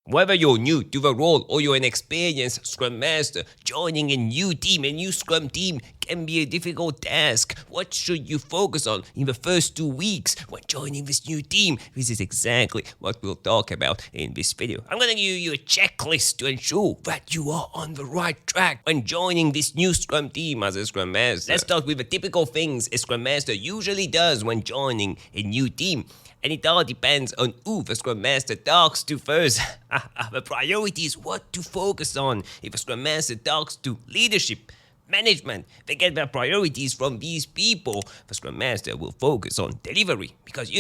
Whether you're new to the role or you're an experienced Scrum Master, joining a new team, a new Scrum team can be a difficult task. What should you focus on in the first 2 weeks when joining this new team? This is exactly what we'll talk about in this video. I'm going to give you a checklist to ensure that you are on the right track when joining this new Scrum team as a Scrum Master. Let's start with the typical things a Scrum Master usually does when joining a new team. And it all depends on who the Scrum Master talks to first. The priority is what to focus on. If a Scrum Master talks to leadership, management, they get their priorities from these people. The Scrum Master will focus on delivery because,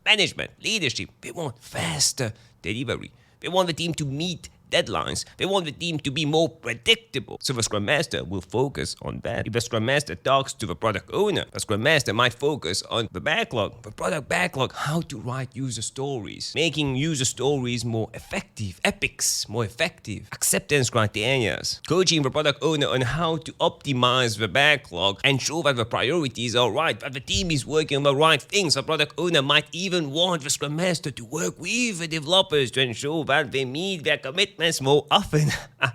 management, leadership, they want faster delivery. They want the team to meet deadlines. They want the team to be more predictable. So the Scrum Master will focus on that. If the Scrum Master talks to the product owner, the Scrum Master might focus on the backlog, the product backlog, how to write user stories, making user stories more effective, epics more effective, acceptance criteria, coaching the product owner on how to optimize the backlog, ensure that the priorities are right, that the team is working on the right things. The product owner might even want the Scrum Master to work with the developers to ensure that they meet their commitments more often.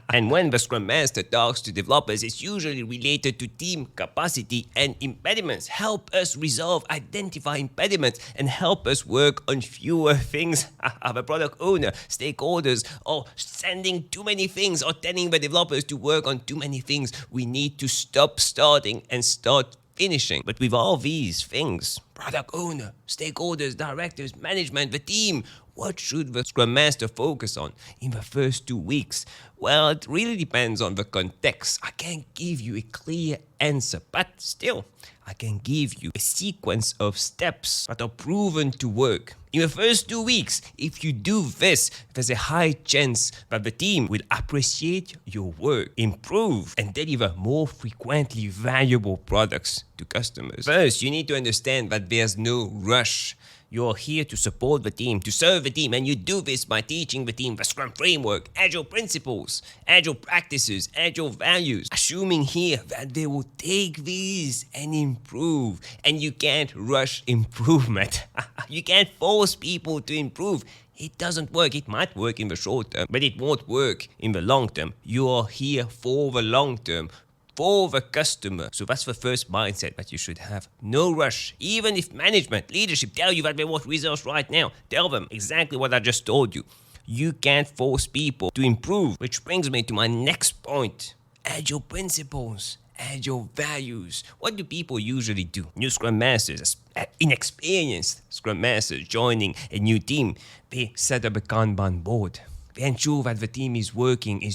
And when the Scrum Master talks to developers, it's usually related to team capacity and impediments. Help us resolve, identify impediments, and help us work on fewer things. The product owner, stakeholders are sending too many things or telling the developers to work on too many things. We need to stop starting and start finishing. But with all these things, product owner, stakeholders, directors, management, the team, what should the Scrum Master focus on in the first 2 weeks? Well, it really depends on the context. I can't give you a clear answer, but still, I can give you a sequence of steps that are proven to work. In the first 2 weeks, if you do this, there's a high chance that the team will appreciate your work, improve, and deliver more frequently valuable products to customers. First, you need to understand that there's no rush. You're here to support the team, to serve the team, and you do this by teaching the team the Scrum framework, Agile principles, Agile practices, Agile values, assuming here that they will take these and improve. And you can't rush improvement. You can't force people to improve. It doesn't work. It might work in the short term, but it won't work in the long term. You are here for the long term, for the customer. So that's the first mindset that you should have. No rush. Even if management, leadership tell you that they want results right now, tell them exactly what I just told you. You can't force people to improve, which brings me to my next point. Agile principles, Agile values. What do people usually do? New Scrum Masters, inexperienced Scrum Masters joining a new team, they set up a Kanban board. They ensure that the team is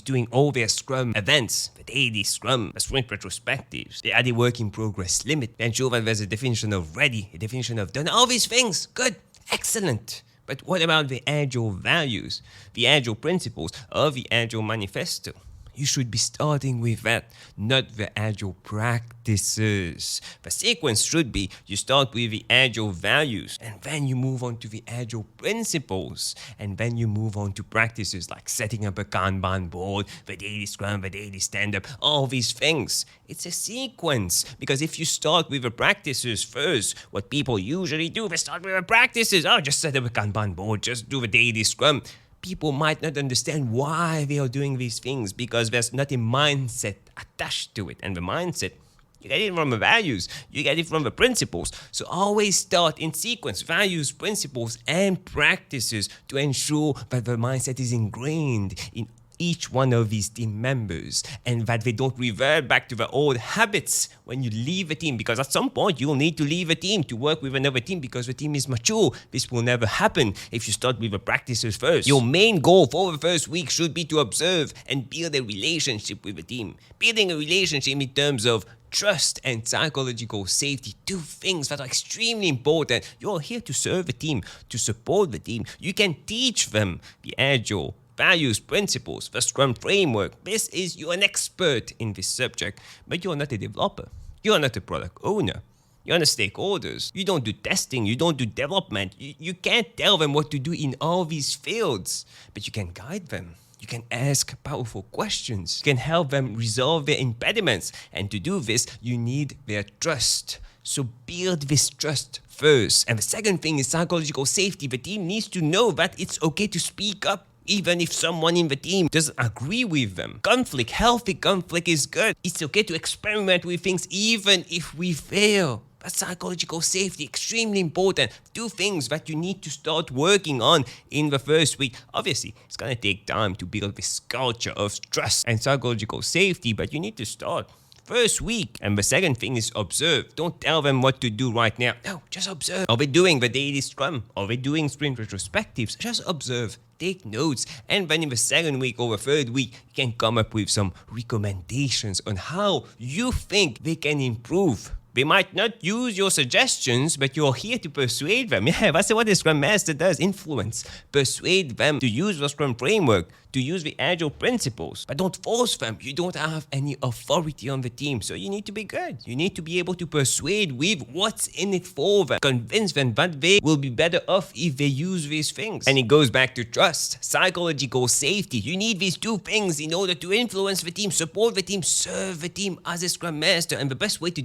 doing all their Scrum events, the daily Scrum, the sprint retrospectives. They add a work in progress limit. They ensure that there's a definition of ready, a definition of done. All these things, good, excellent. But what about the Agile values, the Agile principles of the Agile manifesto? You should be starting with that, not the Agile practices. The sequence should be you start with the Agile values, and then you move on to the Agile principles, and then you move on to practices like setting up a Kanban board, the daily Scrum, the daily stand-up, all these things. It's a sequence, because if you start with the practices first, what people usually do, they start with the practices. Oh, just set up a Kanban board, just do the daily Scrum. People might not understand why they are doing these things because there's not a mindset attached to it. And the mindset, you get it from the values, you get it from the principles. So always start in sequence, values, principles, and practices to ensure that the mindset is ingrained in each one of these team members and that they don't revert back to the old habits when you leave a team, because at some point you'll need to leave a team to work with another team because the team is mature. This will never happen if you start with the practices first. Your main goal for the first week should be to observe and build a relationship with the team. Building a relationship in terms of trust and psychological safety, two things that are extremely important. You're here to serve the team, to support the team. You can teach them the Agile values, principles, the Scrum framework. You're an expert in this subject, but you're not a developer. You're not a product owner. You're not stakeholders. You don't do testing. You don't do development. You can't tell them what to do in all these fields, but you can guide them. You can ask powerful questions. You can help them resolve their impediments. And to do this, you need their trust. So build this trust first. And the second thing is psychological safety. The team needs to know that it's okay to speak up even if someone in the team doesn't agree with them. Conflict, healthy conflict is good. It's okay to experiment with things even if we fail. But psychological safety, extremely important. 2 things that you need to start working on in the first week. Obviously, it's gonna take time to build this culture of trust and psychological safety, but you need to start first week. And the second thing is observe. Don't tell them what to do right now. No, just observe. Are they doing the daily scrum? Are they doing sprint retrospectives? Just observe. Take notes. And then in the second week or the third week, you can come up with some recommendations on how you think they can improve. They might not use your suggestions, but you're here to persuade them. Yeah, that's what the Scrum Master does. Influence. Persuade them to use the Scrum framework, to use the Agile principles. But don't force them. You don't have any authority on the team, so you need to be good. You need to be able to persuade with what's in it for them. Convince them that they will be better off if they use these things. And it goes back to trust, psychological safety. You need these 2 things in order to influence the team, support the team, serve the team as a Scrum Master. And the best way to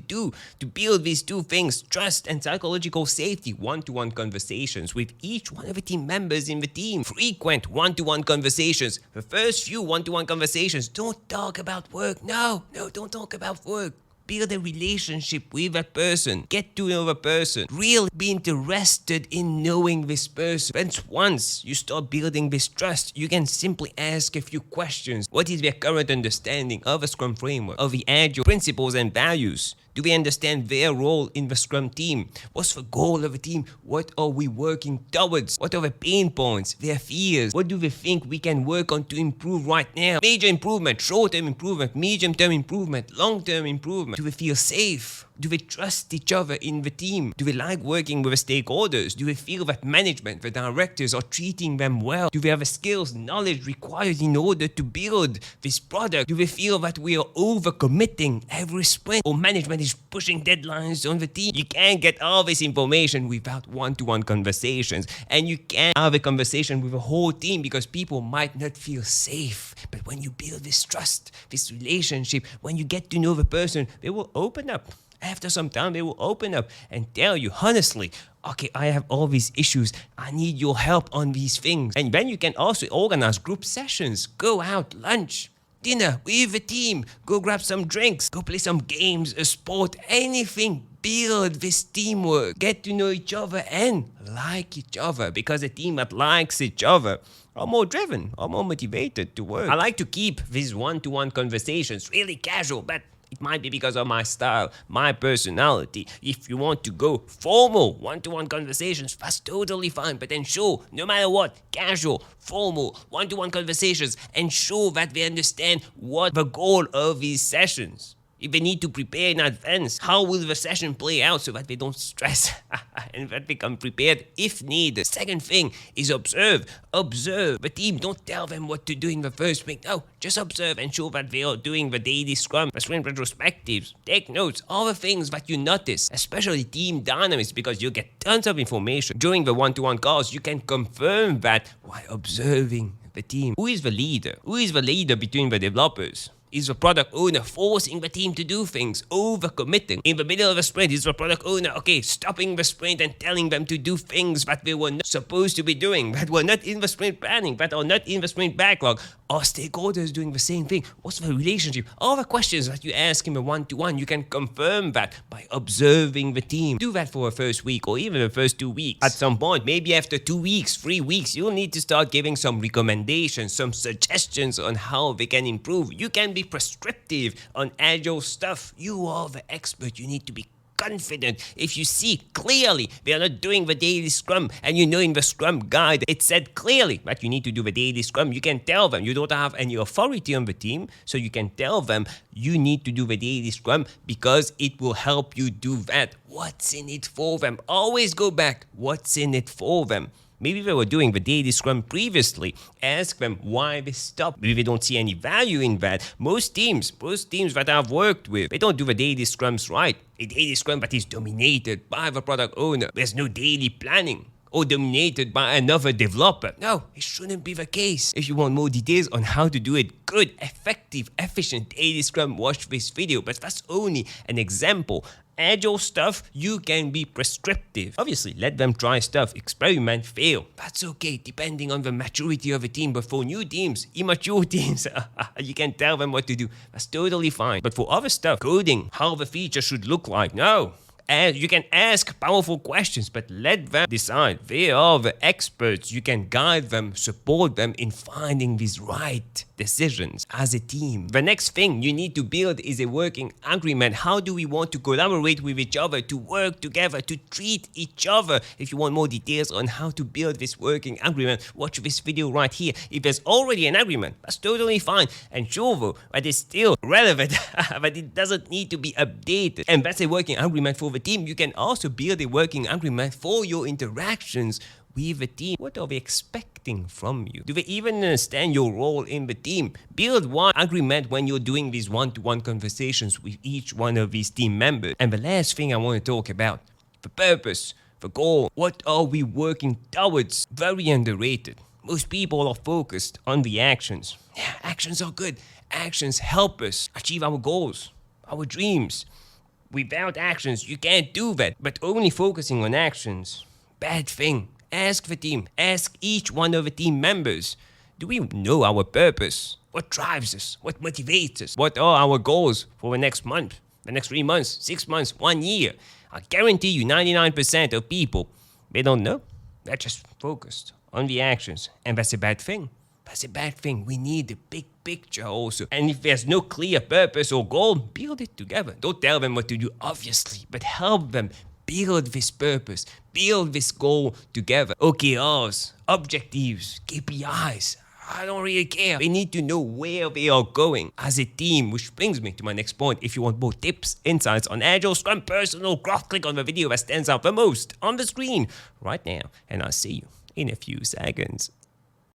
build these 2 things, trust and psychological safety, one-to-one conversations with each one of the team members in the team. Frequent one-to-one conversations. The first few one-to-one conversations, don't talk about work. No, don't talk about work. Build a relationship with that person. Get to know the person. Really be interested in knowing this person. And once you start building this trust, you can simply ask a few questions. What is their current understanding of the Scrum framework, of the Agile principles and values? Do we understand their role in the Scrum team? What's the goal of the team? What are we working towards? What are the pain points, their fears? What do they think we can work on to improve right now? Major improvement, short-term improvement, medium-term improvement, long-term improvement. Do they feel safe? Do they trust each other in the team? Do they like working with the stakeholders? Do they feel that management, the directors are treating them well? Do they have the skills, knowledge required in order to build this product? Do they feel that we are overcommitting every sprint, or management is pushing deadlines on the team? You can't get all this information without one-to-one conversations, and you can't have a conversation with a whole team because people might not feel safe. But when you build this trust, this relationship, when you get to know the person, they will open up. After some time, they will open up and tell you honestly, okay, I have all these issues. I need your help on these things. And then you can also organize group sessions. Go out, lunch, dinner with the team. Go grab some drinks. Go play some games, a sport, anything. Build this teamwork. Get to know each other and like each other. Because a team that likes each other are more driven, are more motivated to work. I like to keep these one-to-one conversations really casual, but it might be because of my style, my personality. If you want to go formal one-to-one conversations, that's totally fine. But ensure, no matter what, casual, formal, one-to-one conversations, ensure that they understand what the goal of these sessions. If they need to prepare in advance, how will the session play out so that they don't stress and that they come prepared if needed. Second thing is observe. Observe the team. Don't tell them what to do in the first week. No, just observe and show that they are doing the daily scrum, the sprint retrospectives. Take notes, all the things that you notice, especially team dynamics, because you get tons of information. During the one-to-one calls, you can confirm that while observing the team. Who is the leader? Who is the leader between the developers? Is the product owner forcing the team to do things, overcommitting? In the middle of a sprint, is the product owner, stopping the sprint and telling them to do things that they were not supposed to be doing, that were not in the sprint planning, that are not in the sprint backlog? Are stakeholders doing the same thing? What's the relationship? All the questions that you ask in a one-to-one, you can confirm that by observing the team. Do that for the first week or even the first 2 weeks. At some point, maybe after 2 weeks, 3 weeks, you'll need to start giving some recommendations, some suggestions on how they can improve. You can be prescriptive on Agile stuff. You are the expert. You need to be confident. If you see clearly they are not doing the daily scrum, and you know in the scrum guide it said clearly that you need to do the daily scrum, you can tell them. You don't have any authority on the team, so you can tell them you need to do the daily scrum because it will help you do that. What's in it for them? Always go back. What's in it for them? Maybe they were doing the daily scrum previously. Ask them why they stopped. Maybe they don't see any value in that. Most teams that I've worked with, they don't do the daily scrums right. A daily scrum that is dominated by the product owner. There's no daily planning. Or dominated by another developer. No, it shouldn't be the case. If you want more details on how to do it good, effective, efficient daily scrum, watch this video. But that's only an example. Agile stuff, you can be prescriptive. Obviously, let them try stuff, experiment, fail. That's okay, depending on the maturity of a team. But for new teams, immature teams, you can tell them what to do. That's totally fine. But for other stuff, coding, how the feature should look like, no. And you can ask powerful questions, but let them decide. They are the experts. You can guide them, support them in finding these right decisions as a team. The next thing you need to build is a working agreement. How do we want to collaborate with each other, to work together, to treat each other? If you want more details on how to build this working agreement, watch this video right here. If there's already an agreement, that's totally fine. And sure though, but it's still relevant, but it doesn't need to be updated. And that's a working agreement for the team. You can also build a working agreement for your interactions with the team. What are they expecting from you? Do they even understand your role in the team? Build one agreement when you're doing these one-to-one conversations with each one of these team members. And the last thing I want to talk about, the purpose, the goal. What are we working towards? Very underrated. Most people are focused on the actions. Yeah, actions are good. Actions help us achieve our goals, our dreams. Without actions, you can't do that. But only focusing on actions, bad thing. Ask the team. Ask each one of the team members. Do we know our purpose? What drives us? What motivates us? What are our goals for the next month, the next 3 months, 6 months, 1 year? I guarantee you 99% of people, they don't know. They're just focused on the actions. And that's a bad thing. That's a bad thing. We need the big picture also. And if there's no clear purpose or goal, build it together. Don't tell them what to do, obviously, but help them build this purpose, build this goal together. OKRs, objectives, KPIs. I don't really care. They need to know where they are going as a team, which brings me to my next point. If you want more tips, insights on Agile, Scrum, personal growth, click on the video that stands out the most on the screen right now. And I'll see you in a few seconds.